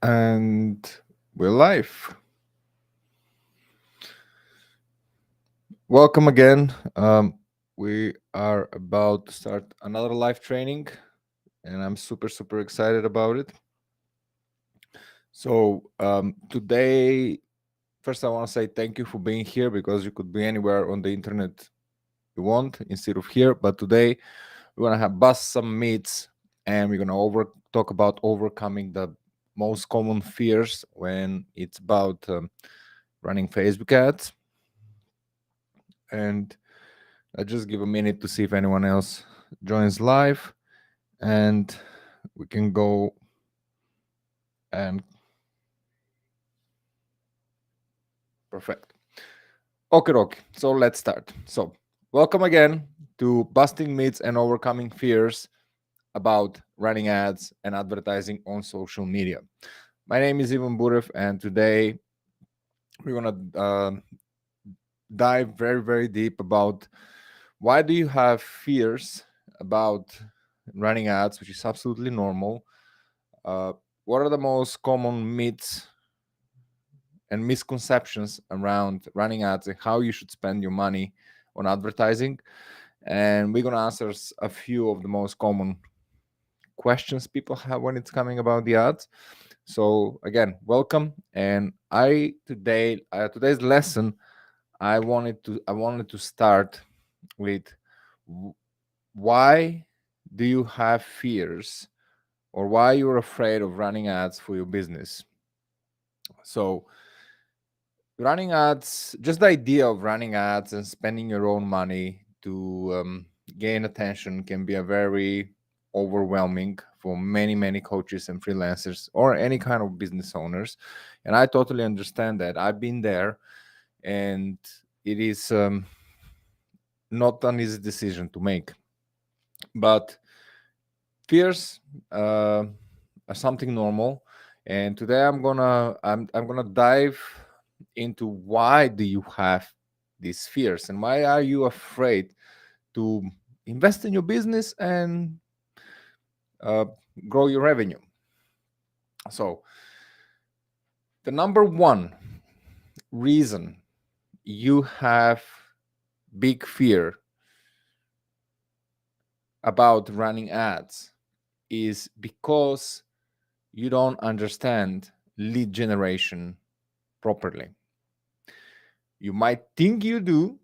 And we're live. Welcome again. We are about to start another live training, and I'm super excited about it. So, today, first, I want to say thank you for being here because you could be anywhere on the internet you want instead of here. But today, we're going to have bust some myths and we're going to talk about overcoming the most common fears when it's about running Facebook ads. And I just give a minute to see if anyone else joins live, and we can go and perfect. Okay. So let's start. So, welcome again to Busting Myths and Overcoming Fears about running ads and advertising on social media. My name is Ivan Burev, and today we're gonna dive very deep about why do you have fears about running ads, which is absolutely normal. What are the most common myths and misconceptions around running ads and how you should spend your money on advertising? And we're going to answer a few of the most common questions people have when it's coming about the ads. So again, welcome. And today's lesson, I wanted to start with why do you have fears or why you're afraid of running ads for your business. So running ads, just the idea of running ads and spending your own money to gain attention can be a very overwhelming for many coaches and freelancers or any kind of business owners. And I totally understand that. I've been there, and it is not an easy decision to make. But fears are something normal, and today I'm gonna dive into why do you have these fears and why are you afraid to invest in your business and uh, grow your revenue. So the number one reason you have big fear about running ads is because you don't understand lead generation properly. You might think you do,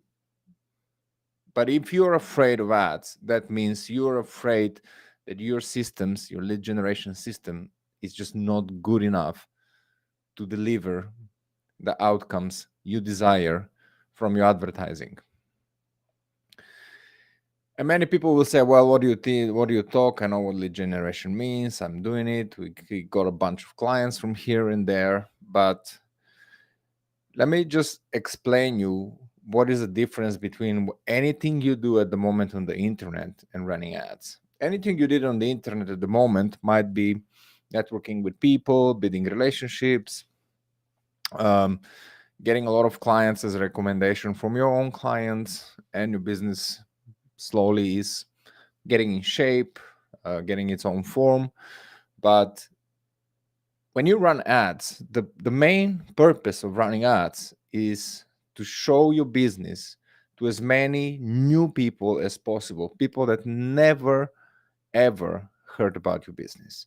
but if you're afraid of ads, that means you're afraid that your systems, your lead generation system, is just not good enough to deliver the outcomes you desire from your advertising. And many people will say, well, what do you think? What do you talk? I know what lead generation means. I'm doing it. We got a bunch of clients from here and there. But let me just explain you what is the difference between anything you do at the moment on the internet and running ads. Anything you did on the internet at the moment might be networking with people, building relationships, um, getting a lot of clients as a recommendation from your own clients, and your business slowly is getting in shape, getting its own form. But when you run ads, the main purpose of running ads is to show your business to as many new people as possible, people that never ever heard about your business.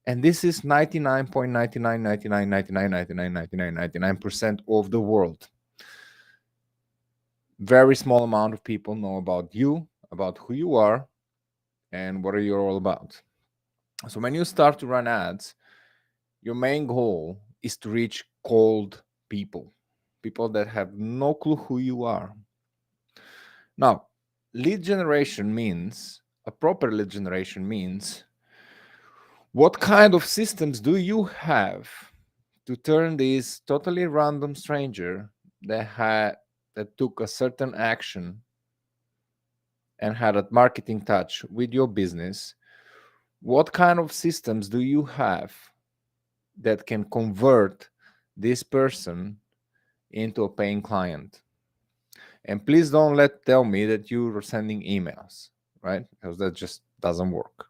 And this is 99.9999999999% of the world. Very small amount of people know about you, about who you are, and what are you all about. So when you start to run ads, your main goal is to reach cold people, people that have no clue who you are. Now, lead generation means, a proper lead generation means, what kind of systems do you have to turn this totally random stranger that took a certain action and had a marketing touch with your business? What kind of systems do you have that can convert this person into a paying client? And please don't tell me that you are sending emails, right? Because that just doesn't work.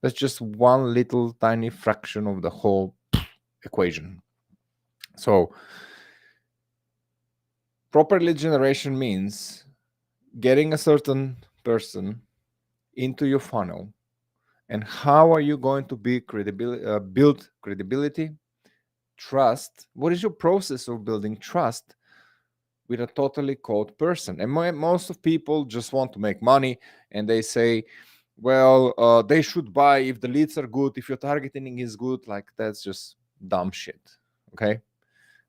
That's just one little tiny fraction of the whole. equation. So proper lead generation means getting a certain person into your funnel. And how are you going to be build credibility, trust? What is your process of building trust with a totally cold person? And most of people just want to make money, and they say, well, they should buy if the leads are good, if your targeting is good. Like, that's just dumb shit. Okay.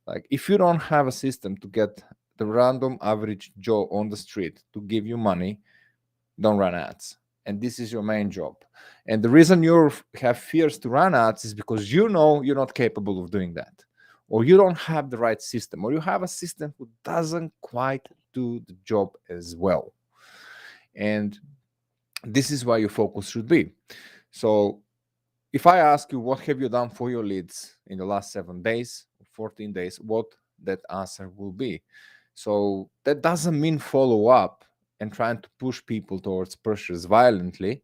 Like, if you don't have a system to get the random average Joe on the street to give you money, don't run ads. And this is your main job. And the reason you have fears to run ads is because you know you're not capable of doing that, or you don't have the right system, or you have a system who doesn't quite do the job as well. And this is why your focus should be. So if I ask you, what have you done for your leads in the last 7 days, 14 days, what that answer will be. So that doesn't mean follow up and trying to push people towards purchase violently.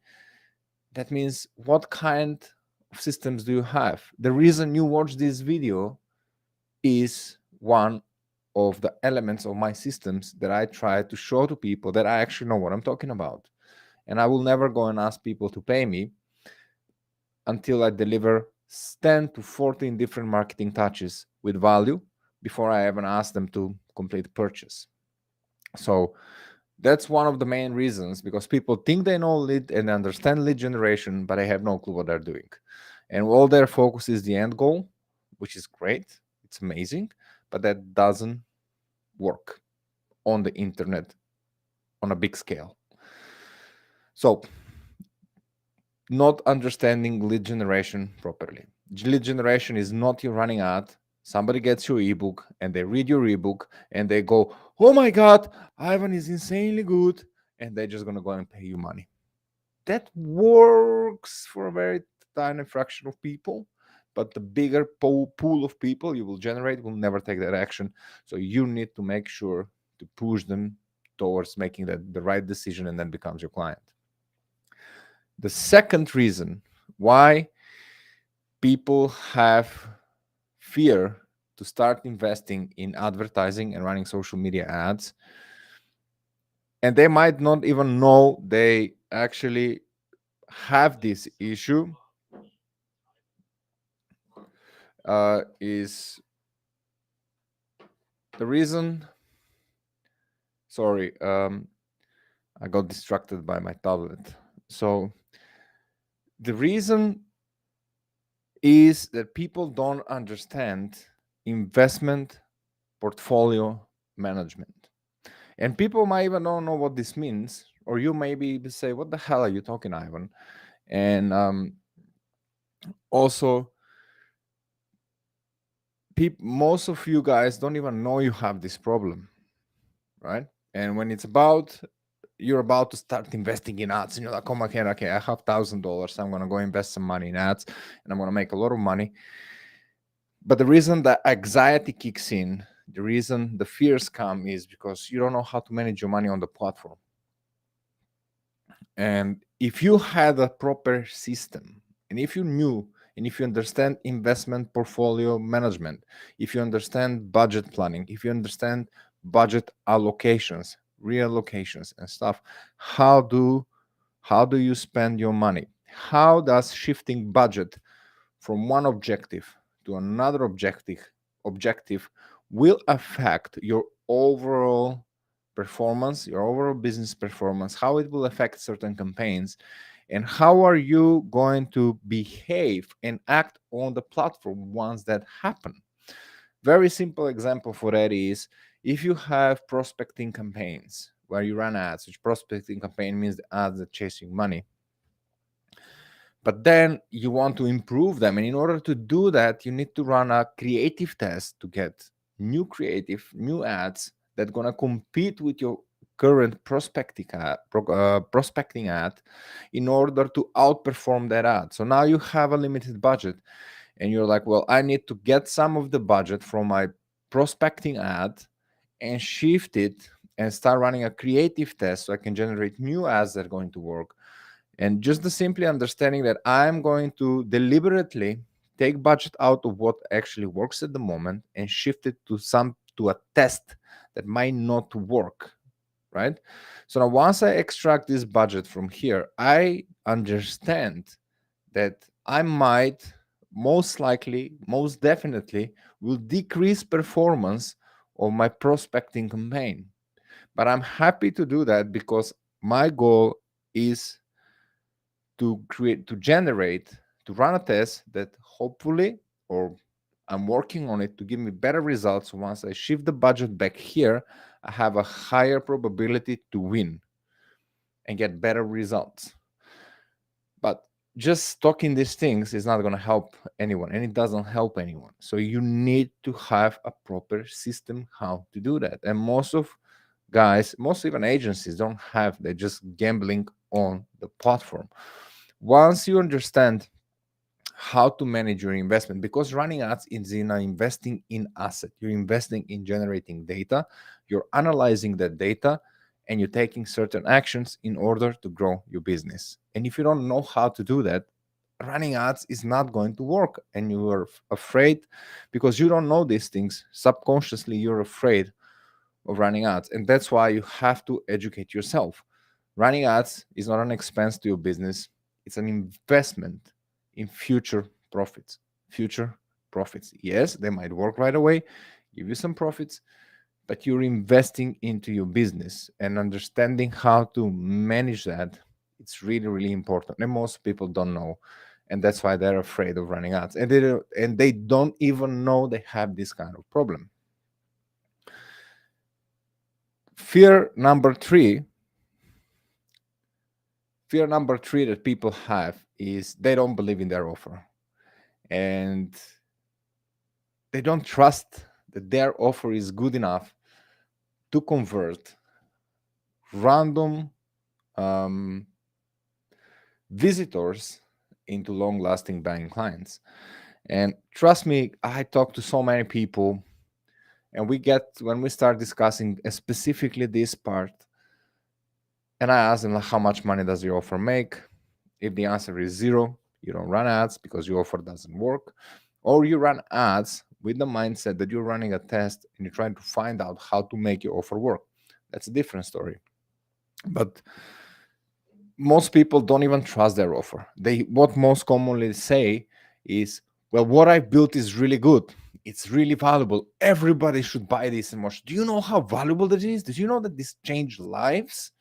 That means, what kind of systems do you have? The reason you watch this video is one of the elements of my systems that I try to show to people that I actually know what I'm talking about. And I will never go and ask people to pay me until I deliver 10 to 14 different marketing touches with value before I even ask them to complete the purchase. So that's one of the main reasons, because people think they know lead and understand lead generation, but they have no clue what they're doing. And all their focus is the end goal, which is great. It's amazing, but that doesn't work on the internet on a big scale. So, not understanding lead generation properly. Lead generation is not you running ad. Somebody gets your ebook and they read your ebook and they go, oh my God, Ivan is insanely good. And they're just going to go and pay you money. That works for a very tiny fraction of people, but the bigger pool of people you will generate will never take that action. So you need to make sure to push them towards making the right decision, and then becomes your client. The second reason why people have fear to start investing in advertising and running social media ads, and they might not even know they actually have this issue, is the reason. Sorry, I got distracted by my tablet. So the reason is that people don't understand investment portfolio management. And people might even don't know what this means, or you maybe say, what the hell are you talking, Ivan? And also, most of you guys don't even know you have this problem, right? And when it's about, you're about to start investing in ads, and you're like, oh my God, okay, I have $1,000. I'm going to go invest some money in ads, and I'm going to make a lot of money. But the reason that anxiety kicks in, the reason the fears come, is because you don't know how to manage your money on the platform. And if you had a proper system, and if you knew, and if you understand investment portfolio management, if you understand budget planning, if you understand budget allocations, reallocations and stuff, how do you spend your money? How does shifting budget from one objective to another objective will affect your overall performance, your overall business performance, how it will affect certain campaigns, and how are you going to behave and act on the platform once that happen. Very simple example for that is, if you have prospecting campaigns where you run ads, which prospecting campaign means the ads that chasing money, but then you want to improve them. And in order to do that, you need to run a creative test to get new ads that going to compete with your current prospecting ad in order to outperform that ad. So now you have a limited budget, and you're like, well, I need to get some of the budget from my prospecting ad and shift it and start running a creative test so I can generate new ads that are going to work. And just the simply understanding that I'm going to deliberately take budget out of what actually works at the moment and shift it to a test that might not work, right? So now once I extract this budget from here, I understand that I might most likely, most definitely will decrease performance of my prospecting campaign. But I'm happy to do that because my goal is to generate, to run a test that hopefully, or I'm working on it to give me better results. Once I shift the budget back here, I have a higher probability to win and get better results. But just talking these things is not going to help anyone, and it doesn't help anyone. So you need to have a proper system how to do that. And most of guys, most even agencies don't have, they're just gambling on the platform. Once you understand how to manage your investment, because running ads is in investing in asset, you're investing in generating data, you're analyzing that data, and you're taking certain actions in order to grow your business. And if you don't know how to do that, running ads is not going to work, and you are afraid because you don't know these things. Subconsciously you're afraid of running ads, and that's why you have to educate yourself. Running ads is not an expense to your business, it's an investment in future profits. Future profits. Yes, they might work right away, give you some profits, but you're investing into your business, and understanding how to manage that, it's really, really important. And most people don't know. And that's why they're afraid of running ads. And they don't even know they have this kind of problem. Fear number three that people have is they don't believe in their offer, and they don't trust that their offer is good enough to convert random um, visitors into long-lasting buying clients. And trust me, I talk to so many people, and when we start discussing specifically this part, and I ask them, like, how much money does your offer make? If the answer is zero, you don't run ads because your offer doesn't work. Or you run ads with the mindset that you're running a test and you're trying to find out how to make your offer work. That's a different story. But most people don't even trust their offer. What most commonly say is, well, what I built is really good. It's really valuable. Everybody should buy this and watch. Do you know how valuable that is? Did you know that this changed lives?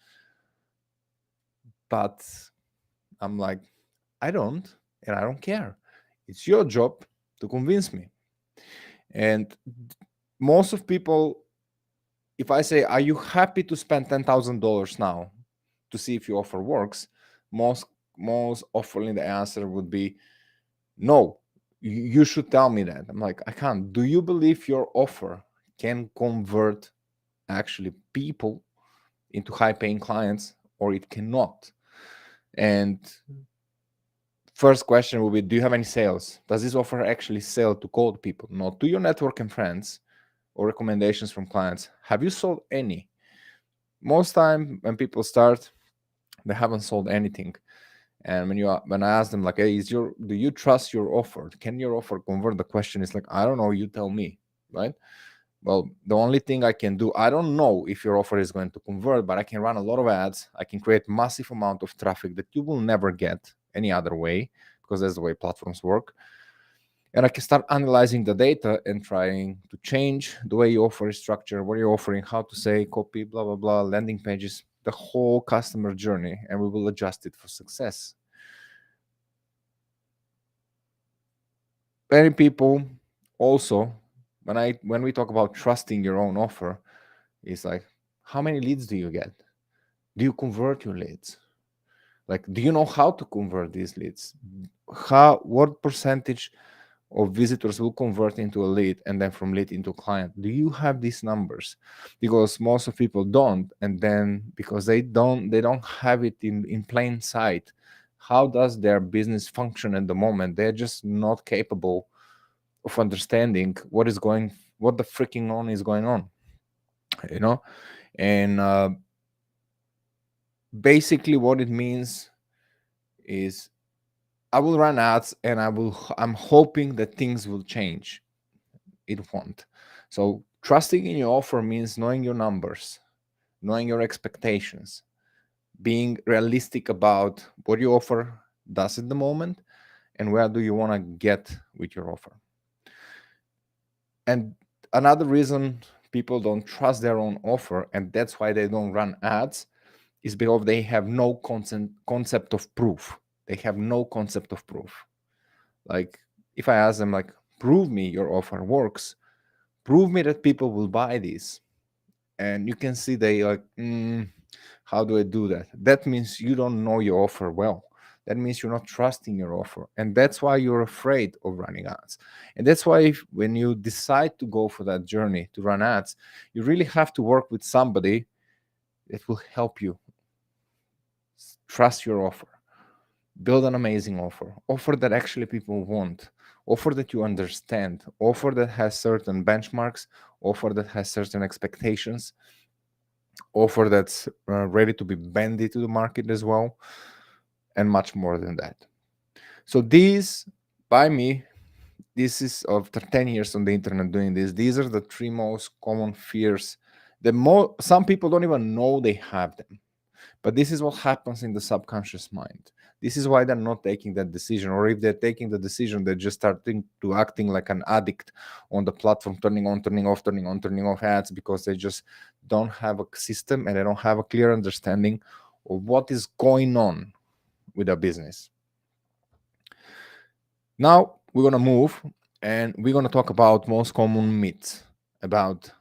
But I'm like, I don't, and I don't care. It's your job to convince me. And most of people, if I say, are you happy to spend $10,000 now to see if your offer works? Most often the answer would be no. You should tell me that. I'm like, I can't. Do you believe your offer can convert actually people into high paying clients, or it cannot? And first question will be, do you have any sales? Does this offer actually sell to cold people? Not to your network and friends or recommendations from clients. Have you sold any? Most time when people start, they haven't sold anything. And when I ask them, like, hey, do you trust your offer? Can your offer convert? The question is like, I don't know, you tell me, right? Well, the only thing I can do, I don't know if your offer is going to convert, but I can run a lot of ads. I can create massive amount of traffic that you will never get any other way, because that's the way platforms work. And I can start analyzing the data and trying to change the way you offer structure, what you're offering, how to say, copy, blah, blah, blah, landing pages, the whole customer journey, and we will adjust it for success. Many people also, when we talk about trusting your own offer, it's like, how many leads do you get? Do you convert your leads? Like, do you know how to convert these leads? What percentage of visitors will convert into a lead, and then from lead into client? Do you have these numbers? Because most of people don't, and then because they don't have it in plain sight. How does their business function at the moment? They're just not capable of understanding what the freaking on is going on, you know. And basically what it means is I will run ads and I'm hoping that things will change. It won't. So trusting in your offer means knowing your numbers, knowing your expectations, being realistic about what your offer does at the moment and where do you want to get with your offer. And another reason people don't trust their own offer, and that's why they don't run ads, is because they have no concept of proof. They have no concept of proof. Like if I ask them, like, prove me your offer works, prove me that people will buy this, and you can see they like, how do I do that? That means you don't know your offer well. That means you're not trusting your offer, and that's why you're afraid of running ads. And that's why when you decide to go for that journey to run ads, you really have to work with somebody that will help you trust your offer, build an amazing offer that actually people want, offer that you understand, offer that has certain benchmarks, offer that has certain expectations, offer that's ready to be bendy to the market as well, and much more than that. So these, by me, this is after 10 years on the internet doing this, these are the three most common fears that some people don't even know they have them. But this is what happens in the subconscious mind. This is why they're not taking that decision. Or if they're taking the decision, they're just starting to acting like an addict on the platform, turning on, turning off, turning on, turning off ads, because they just don't have a system and they don't have a clear understanding of what is going on with their business. Now we're gonna move and we're gonna talk about most common myths about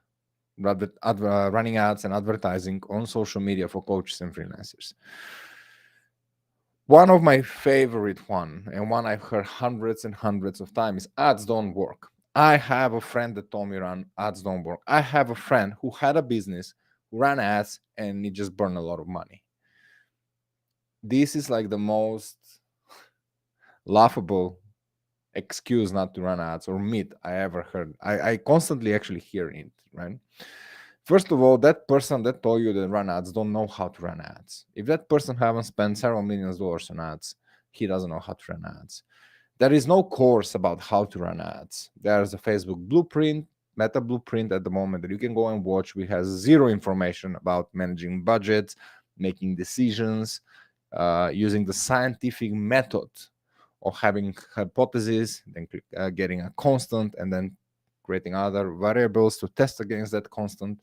running ads and advertising on social media for coaches and freelancers. One of my favorite one, and one I've heard hundreds and hundreds of times, ads don't work. I have a friend that told me run ads don't work. I have a friend who had a business, who ran ads, and he just burned a lot of money. This is like the most laughable excuse not to run ads or myth I ever heard. I constantly actually hear it, right? First of all, that person that told you that run ads don't know how to run ads. If that person haven't spent several millions of dollars on ads, he doesn't know how to run ads. There is no course about how to run ads. There's a Facebook blueprint, Meta blueprint at the moment that you can go and watch, which has zero information about managing budgets, making decisions, using the scientific method of having hypotheses, then getting a constant, and then creating other variables to test against that constant.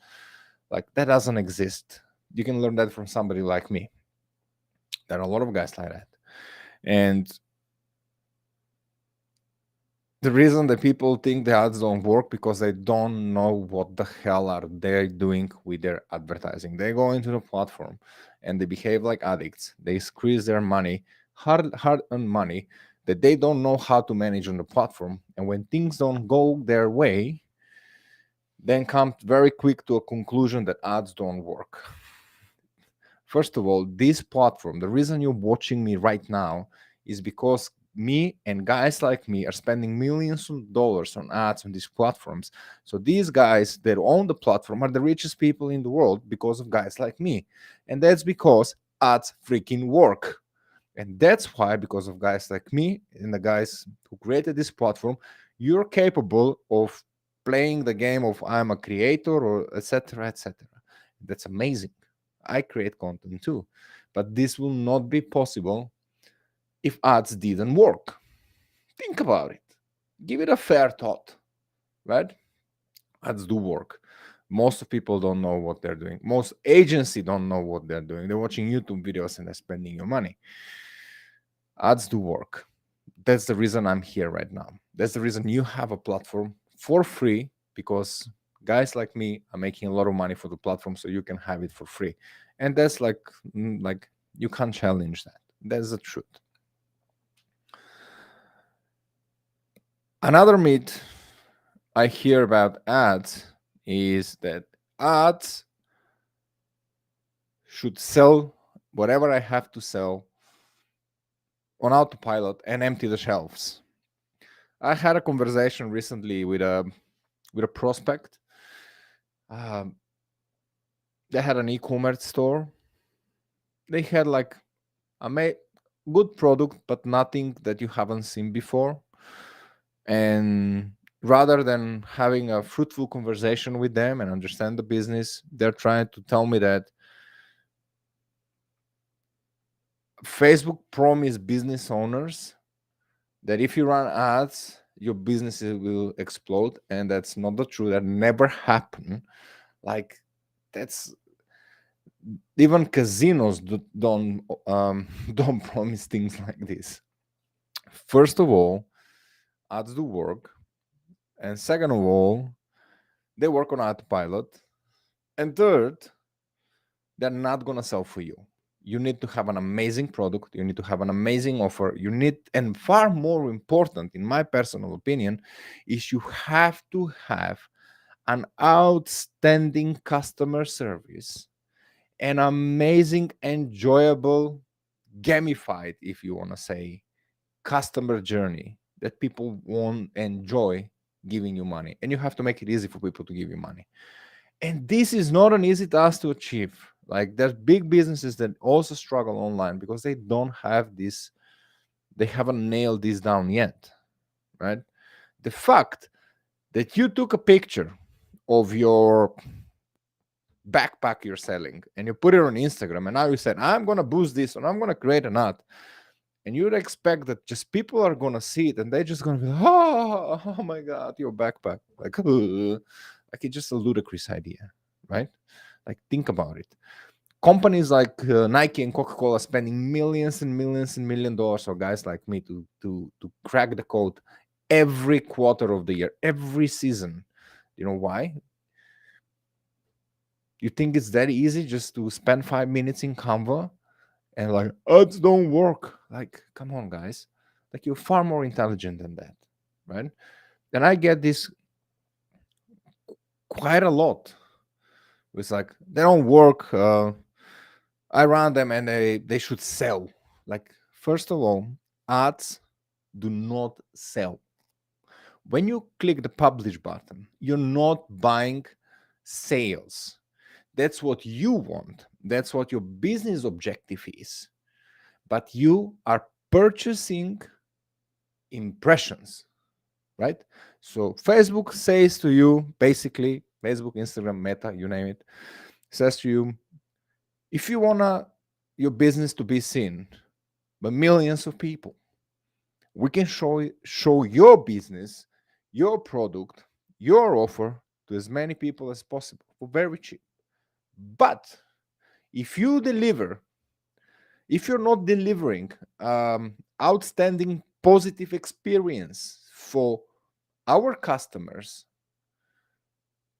Like that doesn't exist. You can learn that from somebody like me. There are a lot of guys like that. And the reason that people think the ads don't work because they don't know what the hell are they doing with their advertising. They go into the platform and they behave like addicts. They squeeze their money, hard-earned money that they don't know how to manage on the platform. And when things don't go their way, then come very quick to a conclusion that ads don't work. First of all, this platform, the reason you're watching me right now is because me and guys like me are spending millions of dollars on ads on these platforms. So these guys that own the platform are the richest people in the world because of guys like me. And that's because ads freaking work. And that's why, because of guys like me and the guys who created this platform, you're capable of playing the game of I'm a creator or etc. etc. That's amazing. I create content too. But this will not be possible if ads didn't work. Think about it. Give it a fair thought, right? Ads do work. Most people don't know what they're doing. Most agencies don't know what they're doing. They're watching YouTube videos and they're spending your money. Ads do work. That's the reason I'm here right now. That's the reason you have a platform for free, because guys like me are making a lot of money for the platform, so you can have it for free. And that's like you can't challenge that. That's the truth. Another myth I hear about ads is that ads should sell whatever I have to sell on autopilot and empty the shelves. I had a conversation recently with a prospect. Um, they had an e-commerce store. They had like good product, but nothing that you haven't seen before. And rather than having a fruitful conversation with them and understand the business, they're trying to tell me that Facebook promised business owners that if you run ads, your businesses will explode. And that's not the truth. That never happened. Like, that's even casinos don't don't promise things like this. First of all, ads do work, and second of all, they work on autopilot, and third, they're not gonna sell for you. You need to have an amazing product, you need to have an amazing offer, you need, and far more important, in my personal opinion, is you have to have an outstanding customer service, an amazing, enjoyable, gamified, if you want to say, customer journey that people won't enjoy giving you money. And you have to make it easy for people to give you money. And this is not an easy task to achieve. Like, there's big businesses that also struggle online because they don't have this, they haven't nailed this down yet, right? The fact that you took a picture of your backpack you're selling and you put it on Instagram, and now you said, I'm going to boost this and I'm going to create an ad, and you'd expect that just people are going to see it and they're just going to be like, oh my God, your backpack. Like, like, it's just a ludicrous idea, right? Like, think about it. Companies like Nike and Coca-Cola spending millions and millions and $1 million for guys like me to crack the code every quarter of the year, every season. You know why? You think it's that easy just to spend 5 minutes in Canva and like, ads don't work? Like, come on, guys. Like, you're far more intelligent than that, right? And I get this quite a lot. It's like, they don't work. I run them and they should sell. Like, first of all, ads do not sell. When you click the publish button, you're not buying sales. That's what you want. That's what your business objective is. But you are purchasing impressions, right? So Facebook says to you, basically, Facebook, Instagram, Meta, you name it, says to you, if you wanna your business to be seen by millions of people, we can show your business, your product, your offer to as many people as possible for very cheap. But if you deliver, if you're not delivering outstanding positive experience for our customers,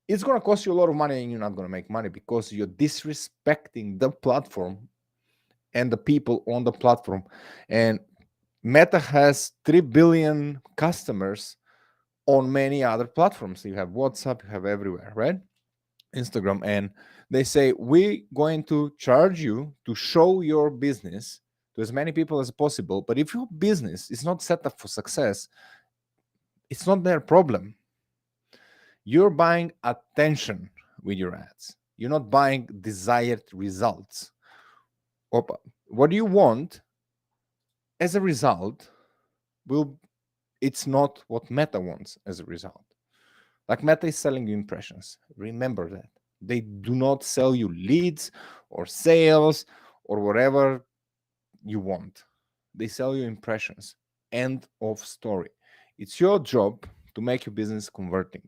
it's going to cost you a lot of money and you're not going to make money because you're disrespecting the platform and the people on the platform. And Meta has 3 billion customers on many other platforms. You have WhatsApp, you have everywhere, right? Instagram. And they say, we're going to charge you to show your business to as many people as possible. But if your business is not set up for success, it's not their problem. You're buying attention with your ads. You're not buying desired results. What do you want as a result will it's not what Meta wants as a result. Like, Meta is selling you impressions. Remember that. They do not sell you leads or sales or whatever you want. They sell you impressions. End of story. It's your job to make your business converting.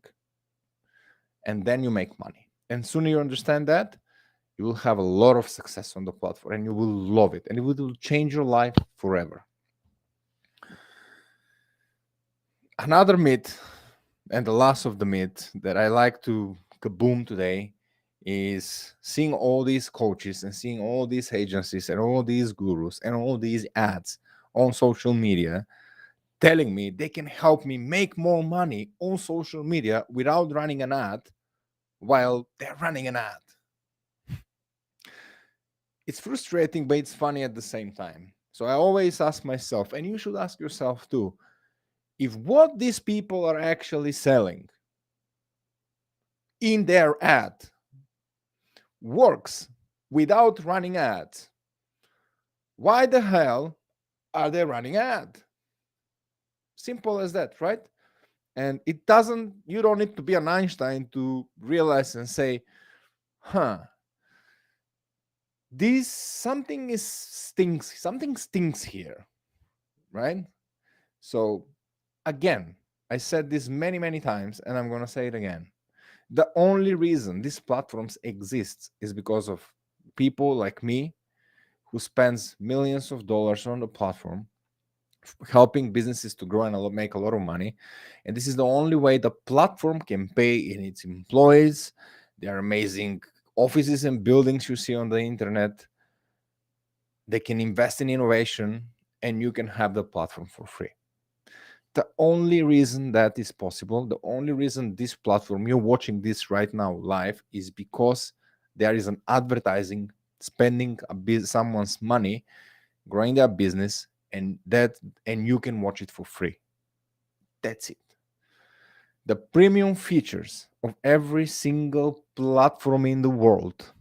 And then you make money. And sooner you understand that, you will have a lot of success on the platform and you will love it. And it will change your life forever. Another myth, and the last of the myth that I like to kaboom today, is seeing all these coaches and seeing all these agencies and all these gurus and all these ads on social media telling me they can help me make more money on social media without running an ad while they're running an ad. It's frustrating, but it's funny at the same time. So I always ask myself, and you should ask yourself too, if what these people are actually selling in their ad works without running ads, why the hell are they running ad? Simple as that, right? And it doesn't, you don't need to be an Einstein to realize and say, huh, this something stinks here, right? So again, I said this many, many times, and I'm going to say it again. The only reason these platforms exist is because of people like me who spends millions of dollars on the platform helping businesses to grow and make a lot of money. And this is the only way the platform can pay in its employees. There are amazing offices and buildings you see on the internet. They can invest in innovation, and you can have the platform for free. The only reason that is possible, the only reason this platform, you're watching this right now live, is because there is an advertising spending someone's money, growing their business, and you can watch it for free. That's it. The premium features of every single platform in the world,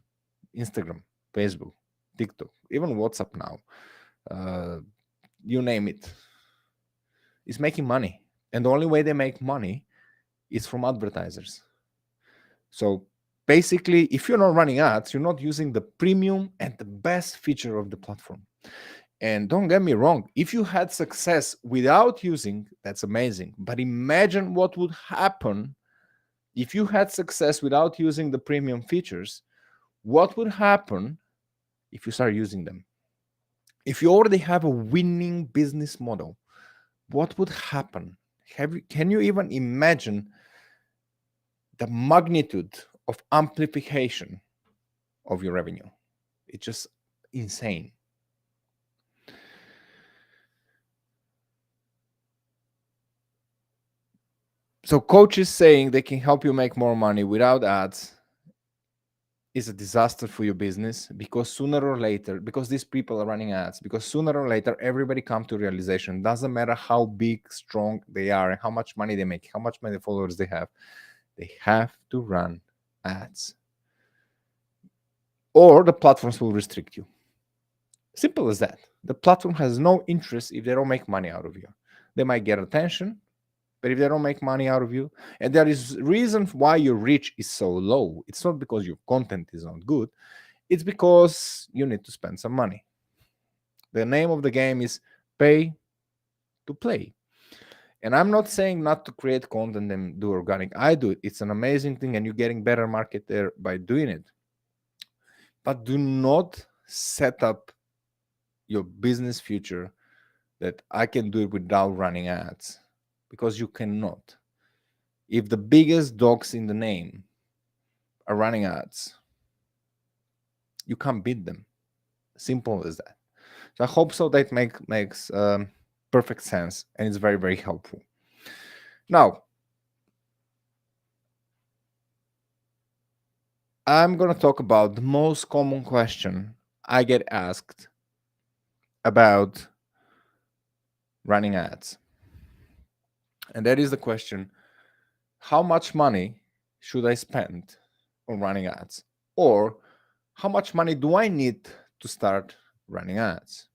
Instagram, Facebook, TikTok, even WhatsApp now, you name it, is making money. And the only way they make money is from advertisers. So basically, if you're not running ads, you're not using the premium and the best feature of the platform. And don't get me wrong, if you had success without using, that's amazing. But imagine what would happen if you had success without using the premium features. What would happen if you start using them? If you already have a winning business model, what would happen? Can you even imagine the magnitude of amplification of your revenue? It's just insane. So coaches saying they can help you make more money without ads is a disaster for your business, because sooner or later, because these people are running ads, because sooner or later everybody come to realization, doesn't matter how big, strong they are and how much money they make, how much many followers they have to run ads, or the platforms will restrict you. Simple as that. The platform has no interest if they don't make money out of you. They might get attention, but if they don't make money out of you, and there is reason why your reach is so low, it's not because your content is not good, it's because you need to spend some money. The name of the game is pay to play. And I'm not saying not to create content and do organic. I do it. It's an amazing thing, and you're getting better market there by doing it. But do not set up your business future that I can do it without running ads, because you cannot. If the biggest dogs in the name are running ads, you can't beat them. Simple as that. So I hope so that makes perfect sense, and it's very, very helpful. Now, I'm going to talk about the most common question I get asked about running ads. And that is the question, how much money should I spend on running ads? Or how much money do I need to start running ads?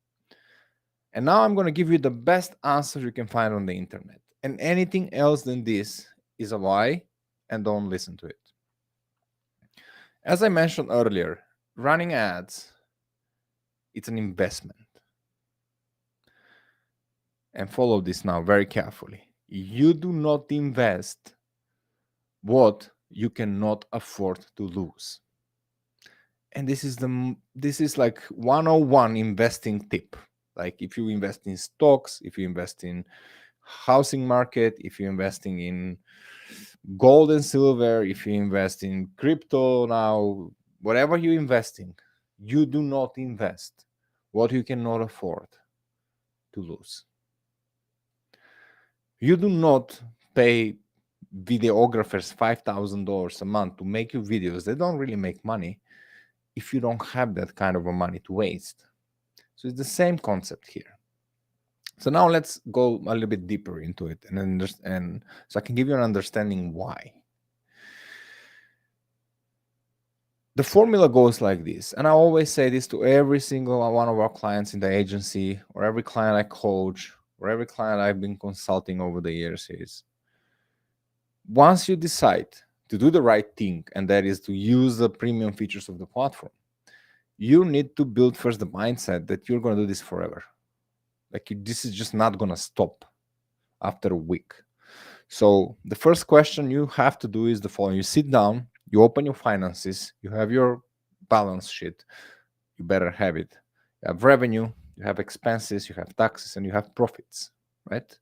And now I'm going to give you the best answer you can find on the internet. And anything else than this is a lie, and don't listen to it. As I mentioned earlier, running ads, it's an investment. And follow this now very carefully. You do not invest what you cannot afford to lose. And this is like 101 investing tip. Like if you invest in stocks, if you invest in housing market, if you're investing in gold and silver, if you invest in crypto now, whatever you invest in, you do not invest what you cannot afford to lose. You do not pay videographers $5,000 a month to make you videos. They don't really make money if you don't have that kind of a money to waste. So it's the same concept here. So now let's go a little bit deeper into it, and so I can give you an understanding why. The formula goes like this, and I always say this to every single one of our clients in the agency, or every client I coach, or every client I've been consulting over the years, is once you decide to do the right thing, and that is to use the premium features of the platform, you need to build first the mindset that you're going to do this forever. Like this is just not going to stop after a week. So the first question you have to do is the following. You sit down, you open your finances, you have your balance sheet. You better have it. You have revenue, you have expenses, you have taxes, and you have profits, right?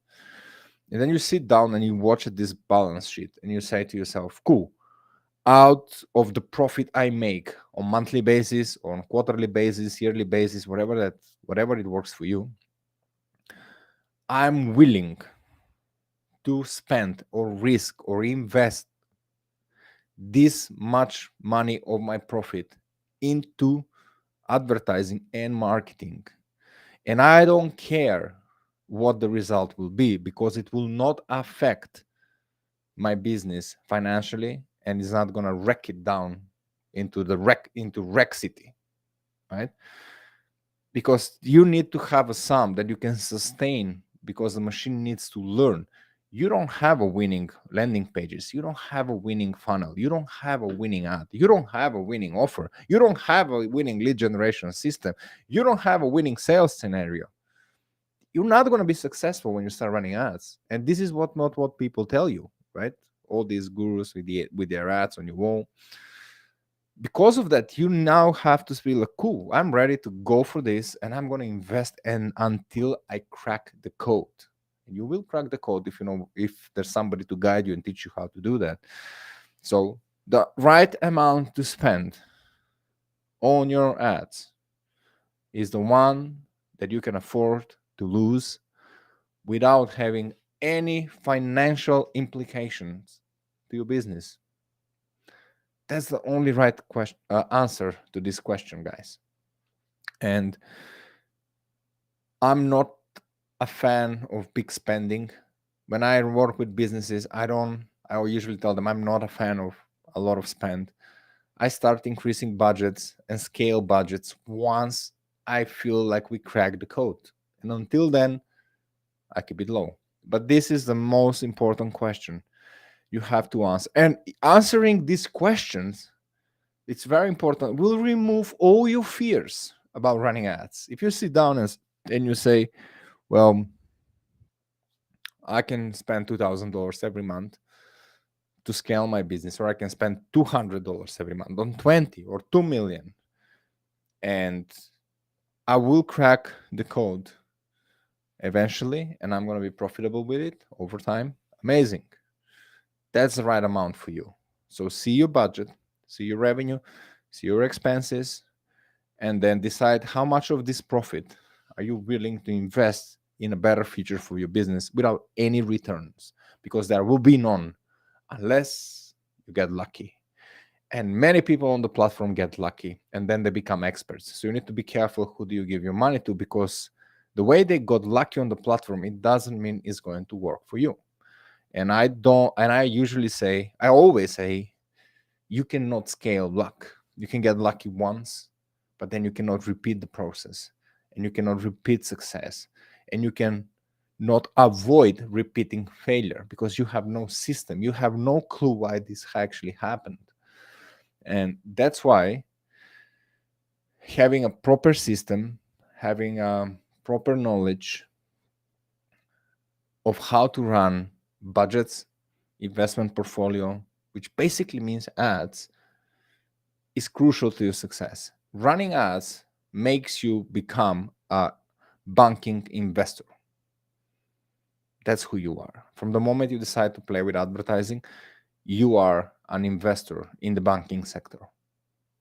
And then you sit down and you watch this balance sheet and you say to yourself, cool, out of the profit I make on monthly basis or on quarterly basis, yearly basis, whatever it works for you, I'm willing to spend or risk or invest this much money of my profit into advertising and marketing. And I don't care what the result will be, because it will not affect my business financially, and it's not going to wreck it down into wreck city, right? Because you need to have a sum that you can sustain, because the machine needs to learn. You don't have a winning landing pages, you don't have a winning funnel, you don't have a winning ad, you don't have a winning offer, you don't have a winning lead generation system, you don't have a winning sales scenario. You're not going to be successful when you start running ads. And this is not what people tell you, right? All these gurus with their ads on your wall. Because of that, you now have to feel like, cool, I'm ready to go for this, and I'm going to invest and until I crack the code. And you will crack the code if there's somebody to guide you and teach you how to do that. So the right amount to spend on your ads is the one that you can afford to lose without having any financial implications to your business. That's the only right answer to this question, guys. And I'm not a fan of big spending. When I work with businesses, I usually tell them I'm not a fan of a lot of spend. I start increasing budgets and scale budgets once I feel like we crack the code. And until then, I keep it low. But this is the most important question you have to answer. And answering these questions, it's very important, will remove all your fears about running ads. If you sit down and you say, well, I can spend $2,000 every month to scale my business, or I can spend $200 every month on 20 or 2 million, and I will crack the code eventually, and I'm going to be profitable with it over time. Amazing. That's the right amount for you. So see your budget, see your revenue, see your expenses, and then decide how much of this profit are you willing to invest in a better future for your business without any returns, because there will be none unless you get lucky. And many people on the platform get lucky and then they become experts. So you need to be careful who do you give your money to, because the way they got lucky on the platform, it doesn't mean it's going to work for you. And I always say, you cannot scale luck. You can get lucky once, but then you cannot repeat the process, and you cannot repeat success, and you can not avoid repeating failure, because you have no system. You have no clue why this actually happened. And that's why having a proper system, having a proper knowledge of how to run budgets, investment portfolio, which basically means ads, is crucial to your success. Running ads makes you become a banking investor. That's who you are. From the moment you decide to play with advertising, you are an investor in the banking sector.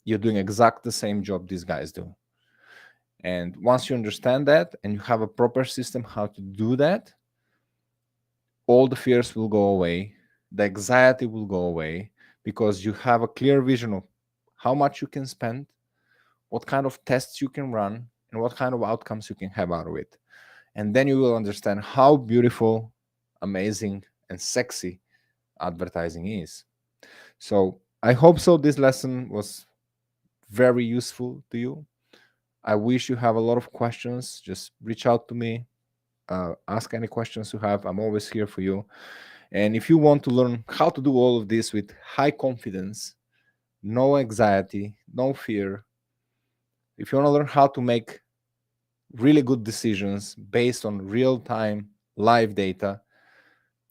You're doing exactly the same job these guys do. And once you understand that and you have a proper system how to do that, all the fears will go away, the anxiety will go away, because you have a clear vision of how much you can spend, what kind of tests you can run, and what kind of outcomes you can have out of it. And then you will understand how beautiful, amazing, and sexy advertising is. So I hope so this lesson was very useful to you. I wish you have a lot of questions. Just reach out to me, ask any questions you have. I'm always here for you. And if you want to learn how to do all of this with high confidence, no anxiety, no fear, if you want to learn how to make really good decisions based on real time live data,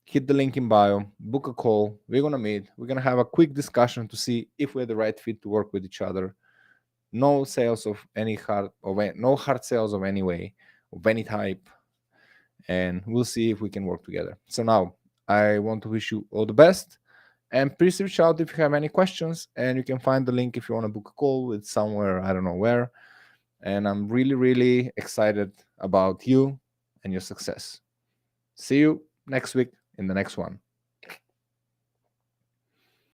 hit the link in bio, book a call. We're going to meet. We're going to have a quick discussion to see if we're the right fit to work with each other. No sales of any no hard sales of any way, of any type. And we'll see if we can work together. So now I want to wish you all the best. And please reach out if you have any questions. And you can find the link if you want to book a call with somewhere, I don't know where. And I'm really, really excited about you and your success. See you next week in the next one.